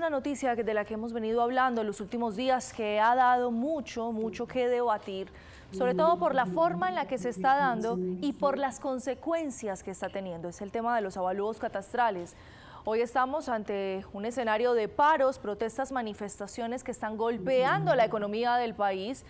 una noticia de la que hemos venido hablando en los últimos días que ha dado mucho que debatir, sobre todo por la forma en la que se está dando y por las consecuencias que está teniendo. Es el tema de los avalúos catastrales. Hoy estamos ante un escenario de paros, protestas, manifestaciones que están golpeando la economía del país,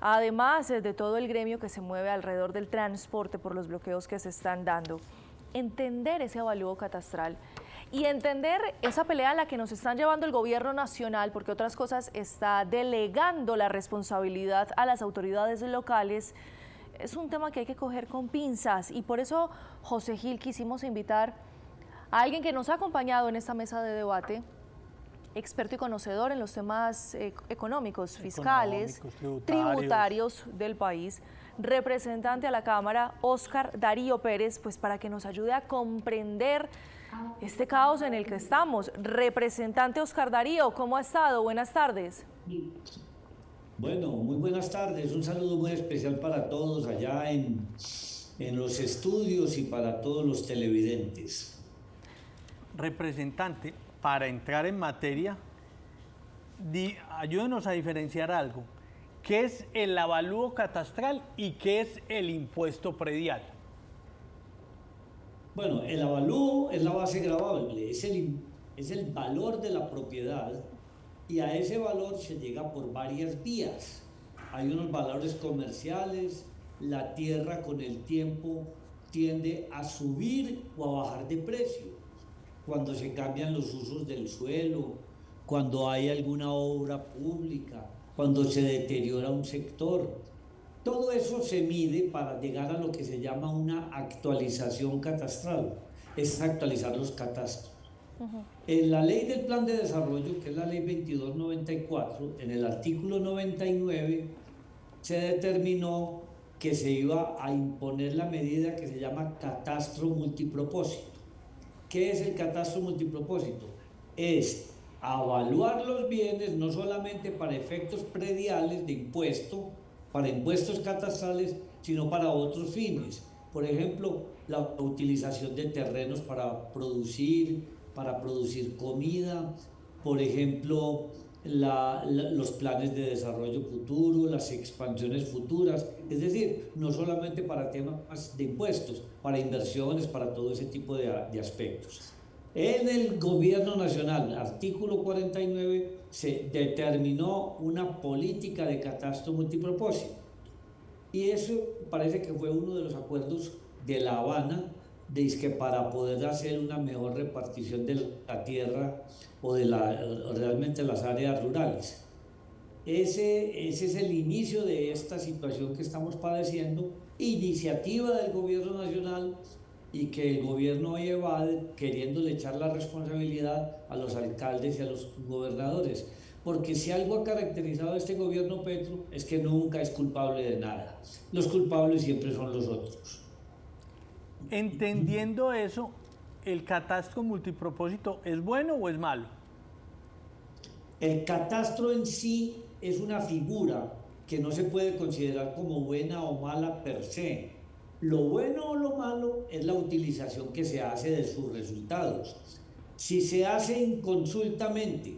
además de todo el gremio que se mueve alrededor del transporte por los bloqueos que se están dando. Entender ese avalúo catastral y entender esa pelea a la que nos están llevando el gobierno nacional, porque otras cosas está delegando la responsabilidad a las autoridades locales, es un tema que hay que coger con pinzas. Y por eso, José Gil, quisimos invitar a alguien que nos ha acompañado en esta mesa de debate, experto y conocedor en los temas económicos, fiscales, tributarios del país, representante a la Cámara, Óscar Darío Pérez, pues para que nos ayude a comprender este caos en el que estamos. Representante Óscar Darío, ¿cómo ha estado? Buenas tardes. Bueno, muy buenas tardes. Un saludo muy especial para todos allá en los estudios y para todos los televidentes. Representante, para entrar en materia, ayúdenos a diferenciar algo. ¿Qué es el avalúo catastral y qué es el impuesto predial? Bueno, el avalúo es la base gravable, es el valor de la propiedad, y a ese valor se llega por varias vías. Hay unos valores comerciales, la tierra con el tiempo tiende a subir o a bajar de precio, cuando se cambian los usos del suelo, cuando hay alguna obra pública, cuando se deteriora un sector. Todo eso se mide para llegar a lo que se llama una actualización catastral, es actualizar los catastros. En la ley del plan de desarrollo, que es la ley 2294, en el artículo 99, se determinó que se iba a imponer la medida que se llama catastro multipropósito. ¿Qué es el catastro multipropósito? Es evaluar los bienes no solamente para efectos prediales de impuesto, para impuestos catastrales, sino para otros fines. Por ejemplo, la utilización de terrenos para producir comida, por ejemplo, los planes de desarrollo futuro, las expansiones futuras, es decir, no solamente para temas de impuestos, para inversiones, para todo ese tipo de aspectos. En el gobierno nacional, artículo 49, se determinó una política de catastro multipropósito. Y eso parece que fue uno de los acuerdos de La Habana, de que para poder hacer una mejor repartición de la tierra o de realmente las áreas rurales. Ese es el inicio de esta situación que estamos padeciendo, iniciativa del gobierno nacional, y que el gobierno hoy evade, queriéndole echar la responsabilidad a los alcaldes y a los gobernadores. Porque si algo ha caracterizado a este gobierno Petro es que nunca es culpable de nada. Los culpables siempre son los otros. Entendiendo eso, ¿el catastro multipropósito es bueno o es malo? El catastro en sí es una figura que no se puede considerar como buena o mala per se. Lo bueno o lo malo es la utilización que se hace de sus resultados. Si se hace inconsultamente,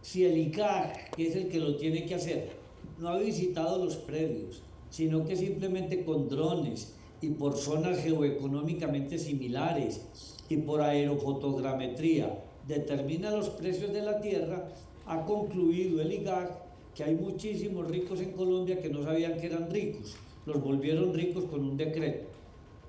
si el ICAG, que es el que lo tiene que hacer, no ha visitado los predios, sino que simplemente con drones y por zonas geoeconómicamente similares y por aerofotogrametría determina los precios de la tierra, ha concluido el IGAG que hay muchísimos ricos en Colombia que no sabían que eran ricos, los volvieron ricos con un decreto.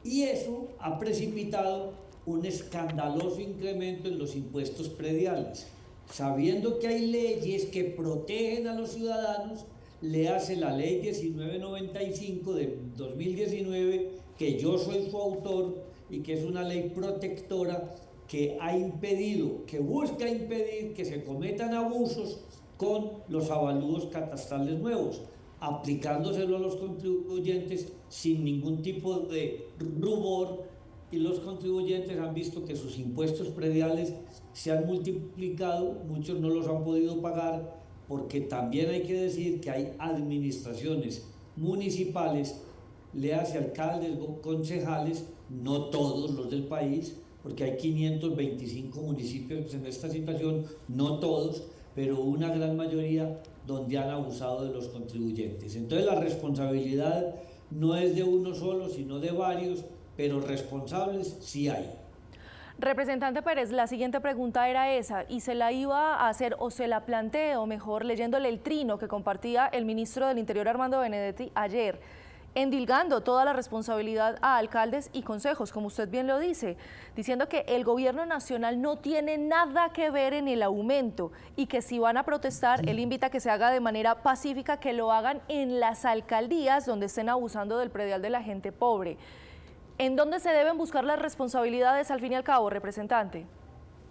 Y eso ha precipitado un escandaloso incremento en los impuestos prediales. Sabiendo que hay leyes que protegen a los ciudadanos, le hace la ley 1995 de 2019, que yo soy su autor y que es una ley protectora que ha impedido, que busca impedir que se cometan abusos con los avalúos catastrales nuevos, aplicándoselo a los contribuyentes sin ningún tipo de rubor, y los contribuyentes han visto que sus impuestos prediales se han multiplicado, muchos no los han podido pagar, porque también hay que decir que hay administraciones municipales, le hace alcaldes, concejales, no todos los del país, porque hay 525 municipios en esta situación, no todos, pero una gran mayoría donde han abusado de los contribuyentes. Entonces la responsabilidad no es de uno solo, sino de varios, pero responsables sí hay. Representante Pérez, la siguiente pregunta era esa, y se la iba a hacer, o se la planteo mejor, leyéndole el trino que compartía el ministro del Interior, Armando Benedetti, ayer, endilgando toda la responsabilidad a alcaldes y consejos, como usted bien lo dice, diciendo que el gobierno nacional no tiene nada que ver en el aumento y que si van a protestar, él invita a que se haga de manera pacífica, que lo hagan en las alcaldías donde estén abusando del predial de la gente pobre. ¿En dónde se deben buscar las responsabilidades al fin y al cabo, representante?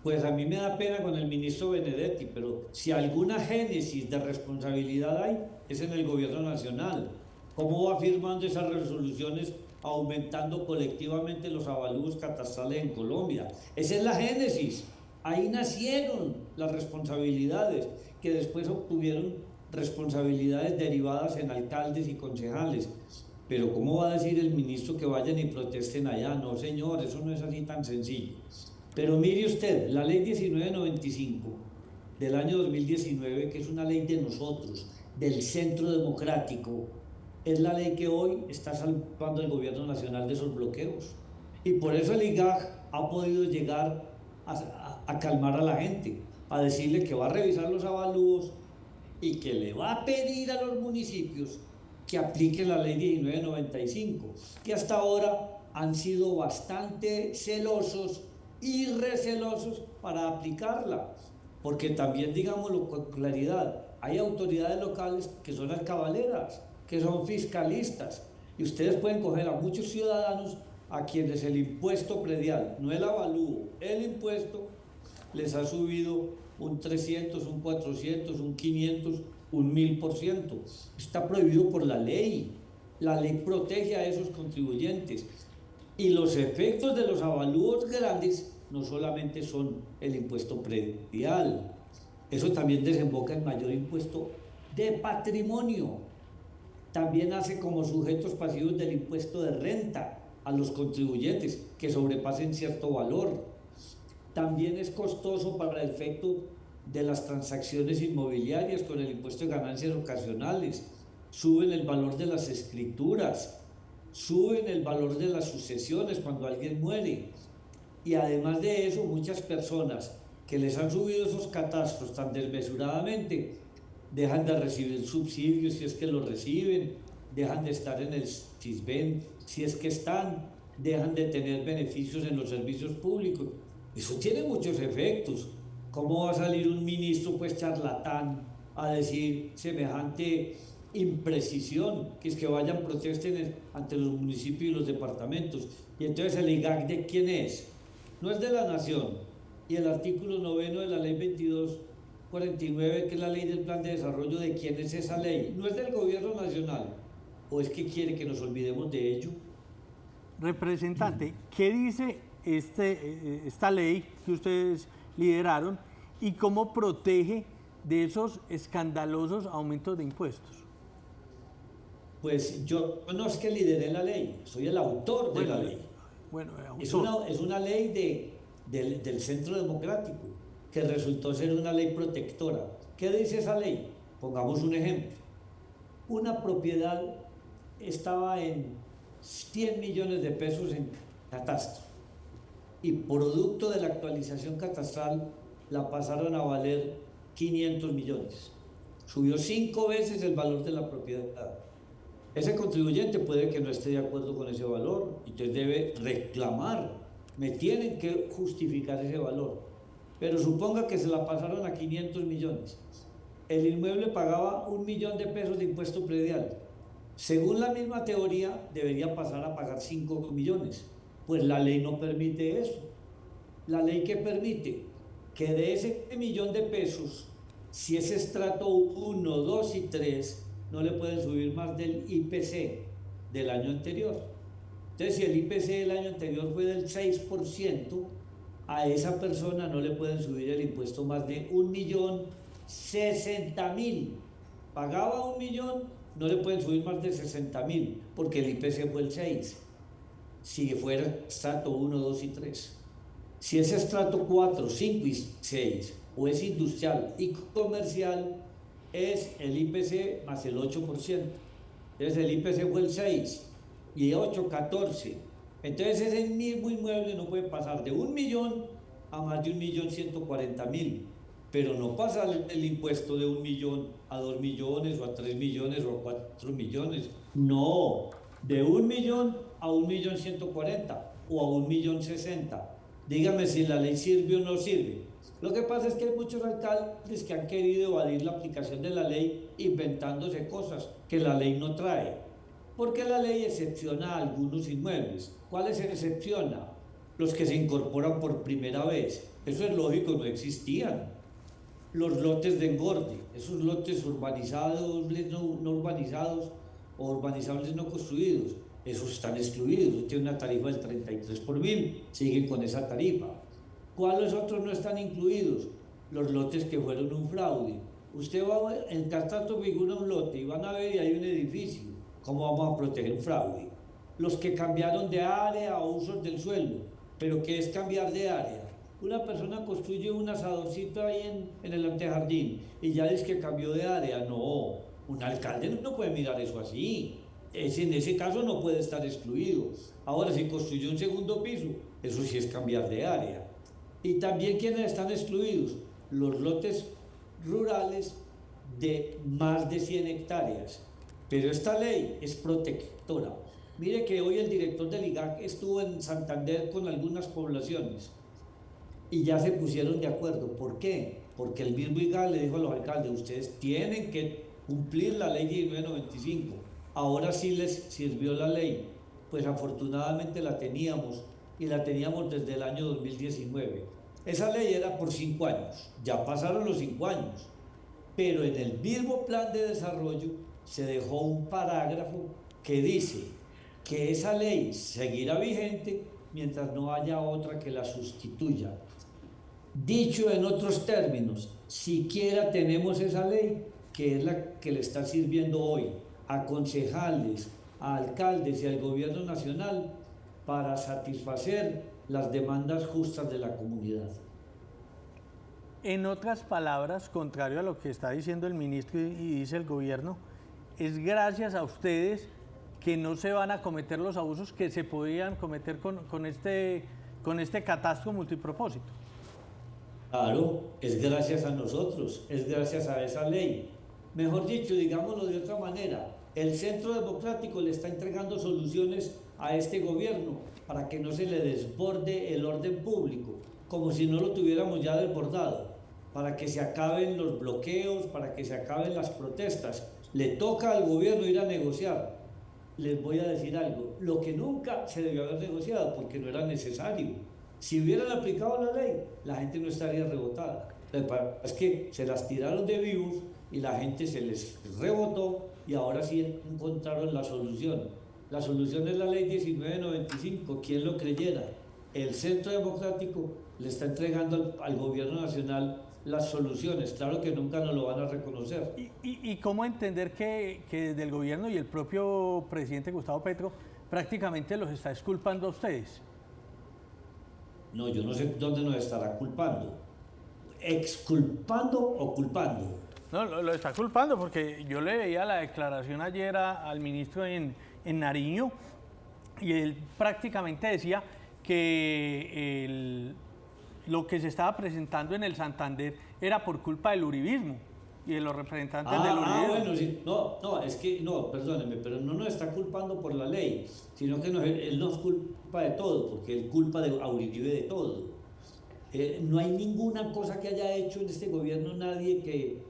Pues a mí me da pena con el ministro Benedetti, pero si alguna génesis de responsabilidad hay, es en el gobierno nacional. ¿Cómo va firmando esas resoluciones aumentando colectivamente los avalúos catastrales en Colombia? Esa es la génesis. Ahí nacieron las responsabilidades, que después obtuvieron responsabilidades derivadas en alcaldes y concejales. Pero ¿cómo va a decir el ministro que vayan y protesten allá? No, señor, eso no es así tan sencillo. Pero mire usted, la ley 1995 del año 2019, que es una ley de nosotros, del Centro Democrático, es la ley que hoy está salvando el gobierno nacional de esos bloqueos. Y por eso el IGAG ha podido llegar a calmar a la gente, a decirle que va a revisar los avalúos y que le va a pedir a los municipios que apliquen la ley 1995, que hasta ahora han sido bastante celosos y recelosos para aplicarla, porque también, digámoslo con claridad, hay autoridades locales que son alcabaleras, que son fiscalistas, y ustedes pueden coger a muchos ciudadanos a quienes el impuesto predial, no el avalúo, el impuesto, les ha subido un 300, un 400, un 500, un 1000%. Está prohibido por la ley. La ley protege a esos contribuyentes. Y los efectos de los avalúos grandes no solamente son el impuesto predial, eso también desemboca en mayor impuesto de patrimonio. También hace como sujetos pasivos del impuesto de renta a los contribuyentes que sobrepasen cierto valor. También es costoso para el efecto de las transacciones inmobiliarias con el impuesto de ganancias ocasionales, suben el valor de las escrituras, suben el valor de las sucesiones cuando alguien muere. Y además de eso, muchas personas que les han subido esos catastros tan desmesuradamente, dejan de recibir subsidios si es que los reciben, dejan de estar en el SISBEN si es que están, dejan de tener beneficios en los servicios públicos. Eso tiene muchos efectos. ¿Cómo va a salir un ministro pues charlatán a decir semejante imprecisión, que es que vayan protesten ante los municipios y los departamentos? Y entonces el IGAC, ¿de quién es? No es de la nación. Y el artículo 9 de la ley 2249, que es la ley del plan de desarrollo, ¿de quién es esa ley? No es del gobierno nacional. ¿O es que quiere que nos olvidemos de ello? Representante, ¿qué dice esta ley que ustedes lideraron y cómo protege de esos escandalosos aumentos de impuestos? Pues yo no es que lideré la ley, soy el autor de la ley. Bueno, es una ley del Centro Democrático que resultó ser una ley protectora. ¿Qué dice esa ley? Pongamos un ejemplo. Una propiedad estaba en 100 millones de pesos en catastro y producto de la actualización catastral la pasaron a valer 500 millones. Subió 5 veces el valor de la propiedad. Ese contribuyente puede que no esté de acuerdo con ese valor, entonces debe reclamar, me tienen que justificar ese valor. Pero suponga que se la pasaron a 500 millones. El inmueble pagaba 1 millón de pesos de impuesto predial. Según la misma teoría, debería pasar a pagar 5 millones. Pues la ley no permite eso. La ley que permite que de ese millón de pesos, si es estrato 1, 2 y 3, no le pueden subir más del IPC del año anterior. Entonces, si el IPC del año anterior fue del 6%, a esa persona no le pueden subir el impuesto más de 1.060.000. Pagaba 1 millón, no le pueden subir más de 60.000, porque el IPC fue el 6%. Si fuera estrato 1, 2 y 3. Si es estrato 4, 5 y 6, o es industrial y comercial, es el IPC más el 8%. Entonces el IPC fue el 6 y 8, 14. Entonces ese mismo inmueble no puede pasar de 1 millón a más de 1.140.000, pero no pasa el impuesto de 1 millón a 2 millones o a 3 millones o a 4 millones. No, de 1 millón a 1.140.000 o a 1.060.000. Dígame si la ley sirve o no sirve. Lo que pasa es que hay muchos alcaldes que han querido evadir la aplicación de la ley inventándose cosas que la ley no trae, porque la ley excepciona a algunos inmuebles. ¿Cuáles se excepciona? Los que se incorporan por primera vez. Eso es lógico, no existían. Los lotes de engorde, esos lotes urbanizados, no urbanizados o urbanizables no construidos, esos están excluidos. Tiene una tarifa del 33 por mil, siguen con esa tarifa. ¿Cuáles otros no están incluidos? Los lotes que fueron un fraude. Usted va en catastro, figura un lote y van a ver y hay un edificio. ¿Cómo vamos a proteger un fraude? Los que cambiaron de área o usos del suelo. ¿Pero qué es cambiar de área? Una persona construye un asadorcito ahí en el antejardín y ya es que cambió de área. No, un alcalde no puede mirar eso así. En ese caso no puede estar excluido. Ahora, si construyó un segundo piso, eso sí es cambiar de área. Y también, ¿quiénes están excluidos? Los lotes rurales de más de 100 hectáreas. Pero esta ley es protectora. Mire que hoy el director del IGAC estuvo en Santander con algunas poblaciones y ya se pusieron de acuerdo. ¿Por qué? Porque el mismo IGAC le dijo a los alcaldes, ustedes tienen que cumplir la ley 1995. Ahora sí les sirvió la ley. Pues afortunadamente la teníamos y la teníamos desde el año 2019. Esa ley era por 5 años, ya pasaron los 5 años, pero en el mismo plan de desarrollo se dejó un parágrafo que dice que esa ley seguirá vigente mientras no haya otra que la sustituya. Dicho en otros términos, siquiera tenemos esa ley, que es la que le está sirviendo hoy a concejales, a alcaldes y al gobierno nacional para satisfacer las demandas justas de la comunidad. En otras palabras, contrario a lo que está diciendo el ministro y dice el gobierno, es gracias a ustedes que no se van a cometer los abusos que se podían cometer con este catastro multipropósito. Claro, es gracias a nosotros, es gracias a esa ley. Mejor dicho, digámoslo de otra manera, el Centro Democrático le está entregando soluciones a este gobierno para que no se le desborde el orden público, como si no lo tuviéramos ya desbordado, para que se acaben los bloqueos, para que se acaben las protestas. Le toca al gobierno ir a negociar. Les voy a decir algo, lo que nunca se debió haber negociado porque no era necesario. Si hubieran aplicado la ley, la gente no estaría rebotada. Es que se las tiraron de vivos y la gente se les rebotó y ahora sí encontraron la solución. La solución es la ley 1995, ¿quién lo creyera? El Centro Democrático le está entregando al gobierno nacional las soluciones, claro que nunca nos lo van a reconocer. ¿Y cómo entender que desde el gobierno y el propio presidente Gustavo Petro prácticamente los está exculpando a ustedes? No, yo no sé dónde nos estará culpando. ¿Exculpando o culpando? No, lo está culpando porque yo le veía la declaración ayer al ministro en Nariño y él prácticamente decía que lo que se estaba presentando en el Santander era por culpa del uribismo y de los representantes del uribismo. Bueno, sí. No, es que, no, perdóneme, pero no nos está culpando por la ley, sino que él nos culpa de todo, porque él culpa a Uribe de todo. No hay ninguna cosa que haya hecho en este gobierno nadie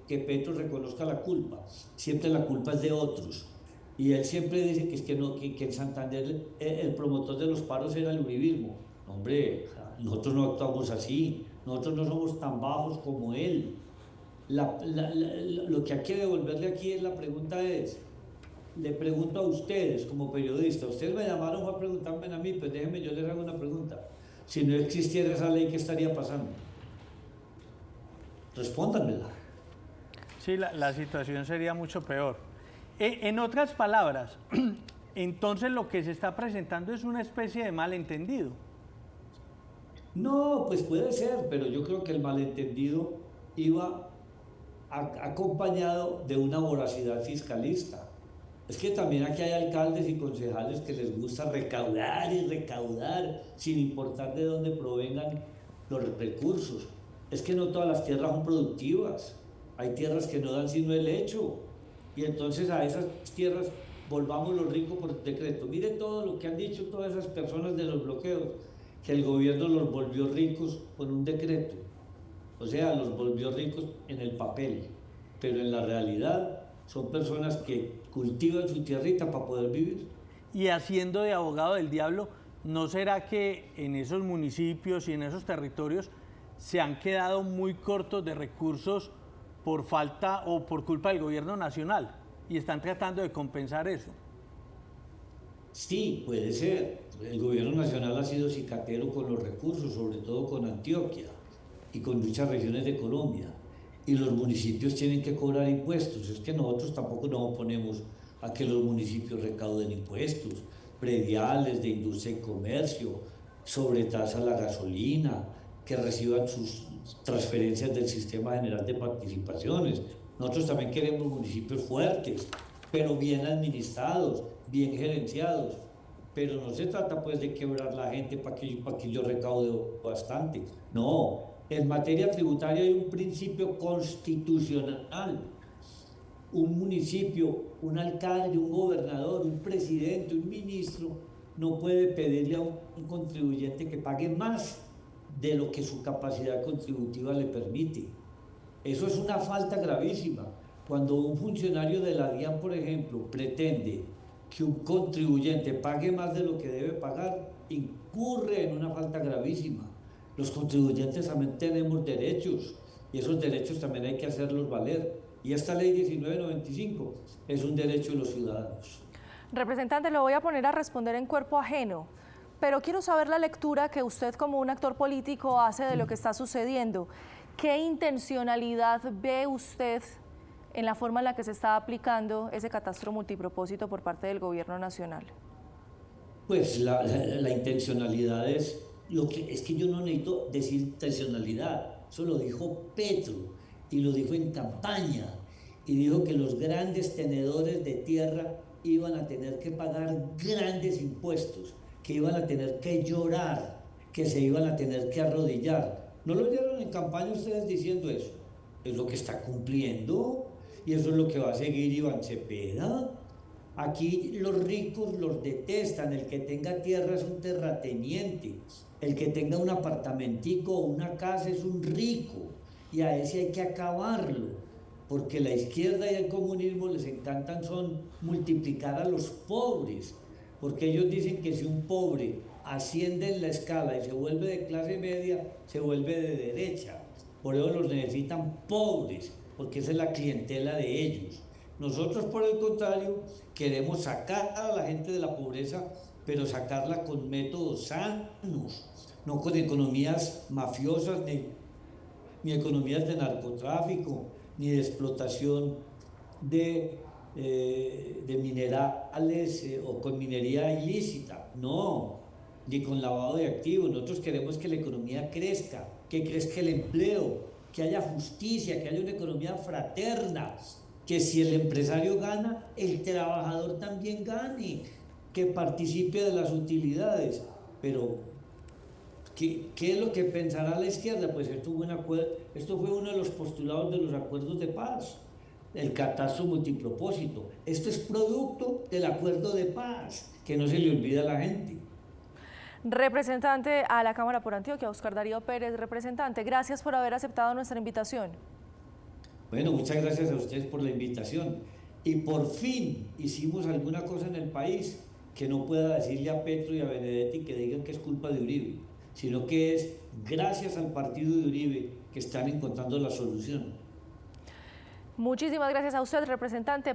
que Petro reconozca la culpa. Siempre la culpa es de otros. Y él siempre dice que en Santander el promotor de los paros era el uribismo. Hombre, nosotros no actuamos así, nosotros no somos tan bajos como él. Lo que hay que devolverle aquí es la pregunta es, le pregunto a ustedes como periodistas, ustedes me llamaron para preguntarme a mí, pues déjenme yo les hago una pregunta. Si no existiera esa ley, ¿qué estaría pasando? Respóndanmela. Sí, la situación sería mucho peor. En otras palabras, entonces lo que se está presentando es una especie de malentendido. No, pues puede ser, pero yo creo que el malentendido iba acompañado de una voracidad fiscalista. Es que también aquí hay alcaldes y concejales que les gusta recaudar y recaudar sin importar de dónde provengan los recursos. Es que no todas las tierras son productivas. Hay tierras que no dan sino el hecho. Y entonces a esas tierras volvamos los ricos por decreto. Mire todo lo que han dicho todas esas personas de los bloqueos, que el gobierno los volvió ricos con un decreto. O sea, los volvió ricos en el papel, pero en la realidad son personas que cultivan su tierrita para poder vivir. Y haciendo de abogado del diablo, ¿no será que en esos municipios y en esos territorios se han quedado muy cortos de recursos por falta o por culpa del gobierno nacional y están tratando de compensar eso? Sí, puede ser. El gobierno nacional ha sido cicatero con los recursos, sobre todo con Antioquia y con muchas regiones de Colombia. Y los municipios tienen que cobrar impuestos. Es que nosotros tampoco nos oponemos a que los municipios recauden impuestos, prediales de industria y comercio, sobretasa a la gasolina, que reciban sus transferencias del Sistema General de Participaciones. Nosotros también queremos municipios fuertes, pero bien administrados, bien gerenciados. Pero no se trata pues de quebrar la gente para que yo recaude bastante. No, en materia tributaria hay un principio constitucional. Un municipio, un alcalde, un gobernador, un presidente, un ministro no puede pedirle a un contribuyente que pague más de lo que su capacidad contributiva le permite. Eso es una falta gravísima. Cuando un funcionario de la DIAN, por ejemplo, pretende que un contribuyente pague más de lo que debe pagar, incurre en una falta gravísima. Los contribuyentes también tenemos derechos y esos derechos también hay que hacerlos valer. Y esta ley 1995 es un derecho de los ciudadanos. Representante, lo voy a poner a responder en cuerpo ajeno, pero quiero saber la lectura que usted como un actor político hace de lo que está sucediendo. ¿Qué intencionalidad ve usted en la forma en la que se está aplicando ese catastro multipropósito por parte del gobierno nacional? Pues la intencionalidad es que yo no necesito decir intencionalidad, eso lo dijo Petro y lo dijo en campaña y dijo que los grandes tenedores de tierra iban a tener que pagar grandes impuestos, que iban a tener que llorar, que se iban a tener que arrodillar. ¿No lo oyeron en campaña ustedes diciendo eso? Es lo que está cumpliendo y eso es lo que va a seguir Iván Cepeda. Aquí los ricos los detestan, el que tenga tierra es un terrateniente, el que tenga un apartamentico o una casa es un rico y a ese hay que acabarlo, porque la izquierda y el comunismo les encantan son multiplicar a los pobres, porque ellos dicen que si un pobre asciende en la escala y se vuelve de clase media, se vuelve de derecha, por eso los necesitan pobres, porque esa es la clientela de ellos. Nosotros, por el contrario, queremos sacar a la gente de la pobreza, pero sacarla con métodos sanos, no con economías mafiosas, ni economías de narcotráfico, ni de explotación de minerales o con minería ilícita, no, ni con lavado de activos. Nosotros queremos que la economía crezca, que crezca el empleo, que haya justicia, que haya una economía fraterna, que si el empresario gana, el trabajador también gane, que participe de las utilidades. Pero, ¿qué es lo que pensará la izquierda? Pues esto fue uno de los postulados de los acuerdos de paz, el catastro multipropósito. Esto es producto del acuerdo de paz, que no se le olvida a la gente. Representante a la Cámara por Antioquia, Oscar Darío Pérez, representante, gracias por haber aceptado nuestra invitación. Bueno, muchas gracias a ustedes por la invitación. Y por fin hicimos alguna cosa en el país que no pueda decirle a Petro y a Benedetti que digan que es culpa de Uribe, sino que es gracias al partido de Uribe que están encontrando la solución. Muchísimas gracias a usted, representante.